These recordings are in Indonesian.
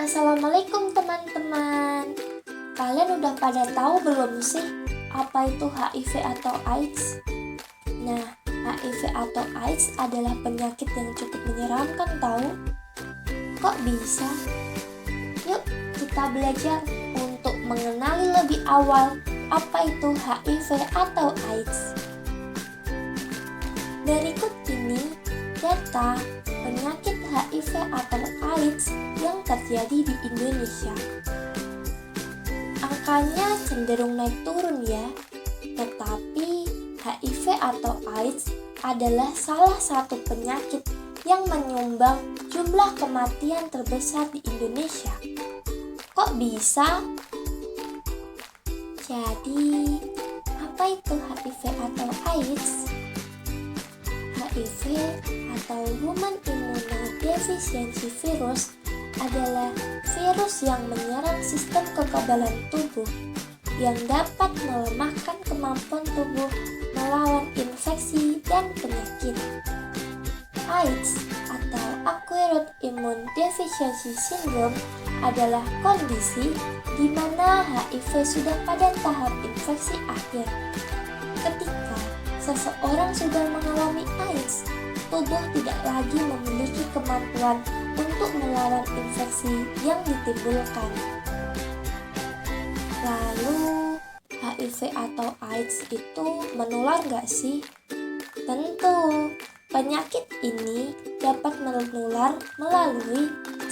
Assalamualaikum teman-teman. Kalian udah pada tahu belum sih apa itu HIV atau AIDS? Nah, HIV atau AIDS adalah penyakit yang cukup menyeramkan tahu. Kok bisa? Yuk kita belajar untuk mengenali lebih awal apa itu HIV atau AIDS. Berikut ini data penyakit HIV atau AIDS yang terjadi di Indonesia. Angkanya cenderung naik turun ya, tetapi HIV atau AIDS adalah salah satu penyakit yang menyumbang jumlah kematian terbesar di Indonesia. Kok bisa? Jadi, apa itu HIV atau AIDS? HIV atau Human Immunodeficiency Virus adalah virus yang menyerang sistem kekebalan tubuh yang dapat melemahkan kemampuan tubuh melawan infeksi dan penyakit. AIDS atau Acquired Immune Deficiency Syndrome adalah kondisi di mana HIV sudah pada tahap infeksi akhir. Ketika seseorang sudah mengalami AIDS, tubuh tidak lagi memiliki kemampuan untuk melawan infeksi yang ditimbulkan. Lalu, HIV atau AIDS itu menular nggak sih? Tentu, penyakit ini dapat menular melalui 1.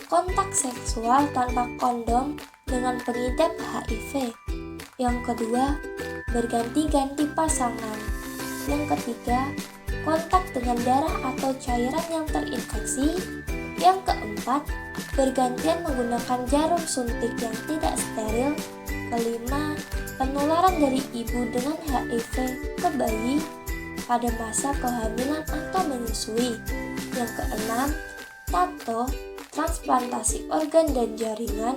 Kontak seksual tanpa kondom dengan pengidap HIV. Yang kedua, berganti-ganti pasangan. Yang ketiga, kontak dengan darah atau cairan yang terinfeksi. Yang keempat, bergantian menggunakan jarum suntik yang tidak steril. Kelima, penularan dari ibu dengan HIV ke bayi pada masa kehamilan atau menyusui. Yang keenam, tato, transplantasi organ dan jaringan,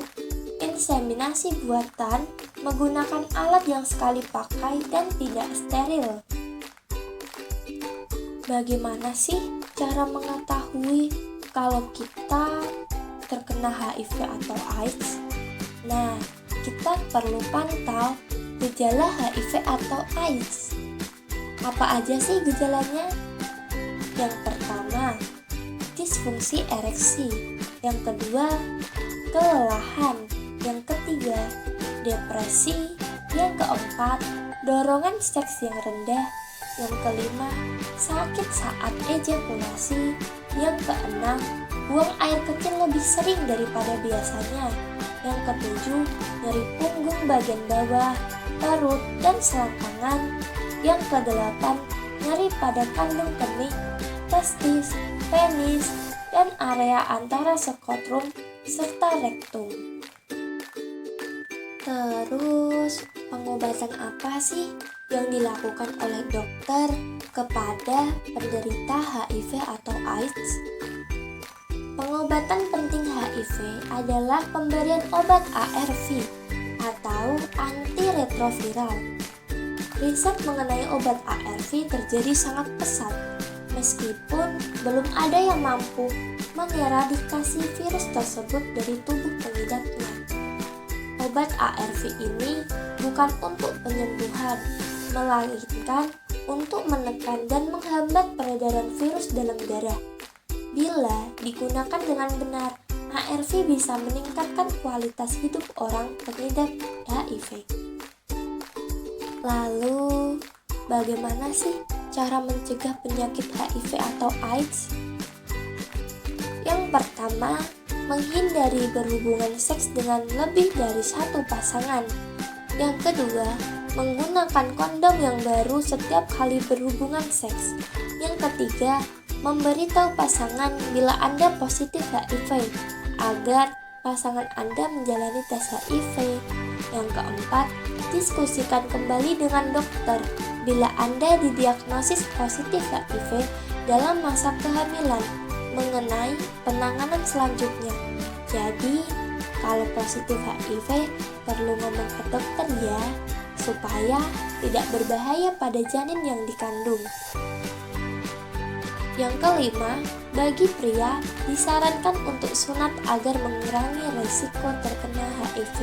inseminasi buatan menggunakan alat yang sekali pakai dan tidak steril. Bagaimana sih cara mengetahui kalau kita terkena HIV atau AIDS? Nah, kita perlu pantau gejala HIV atau AIDS. Apa aja sih gejalanya? Yang pertama, disfungsi ereksi. Yang kedua, kelelahan. Yang ketiga, depresi. Yang keempat, dorongan seks yang rendah. Yang kelima, sakit saat ejakulasi. Yang keenam, buang air kecil lebih sering daripada biasanya. Yang ketujuh, nyeri punggung bagian bawah, perut, dan selangkangan. Yang kedelapan, nyeri pada kandung kemih, testis, penis, dan area antara skrotum serta rektum. Terus, pengobatan apa sih yang dilakukan oleh dokter kepada penderita HIV atau AIDS? Pengobatan penting HIV adalah pemberian obat ARV atau antiretroviral. Riset mengenai obat ARV terjadi sangat pesat, meskipun belum ada yang mampu mengeradikasi virus tersebut dari tubuh pengidapnya. Obat ARV ini bukan untuk penyembuhan, melainkan untuk menekan dan menghambat peredaran virus dalam darah. Bila digunakan dengan benar, ARV bisa meningkatkan kualitas hidup orang pengidap HIV. Lalu, bagaimana sih cara mencegah penyakit HIV atau AIDS? Yang pertama, menghindari berhubungan seks dengan lebih dari satu pasangan. Yang kedua, menggunakan kondom yang baru setiap kali berhubungan seks. Yang ketiga, memberitahu pasangan bila Anda positif HIV agar pasangan Anda menjalani tes HIV. Yang keempat, diskusikan kembali dengan dokter bila Anda didiagnosis positif HIV dalam masa kehamilan mengenai penanganan selanjutnya. Jadi, kalau positif HIV perlu ngomong ke dokter ya, supaya tidak berbahaya pada janin yang dikandung. Yang kelima, bagi pria disarankan untuk sunat agar mengurangi resiko terkena HIV.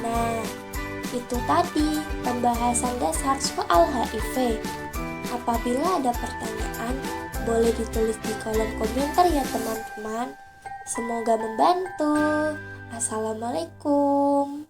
Nah, itu tadi pembahasan dasar soal HIV. Apabila ada pertanyaan, boleh ditulis di kolom komentar ya teman-teman. Semoga membantu. Assalamualaikum.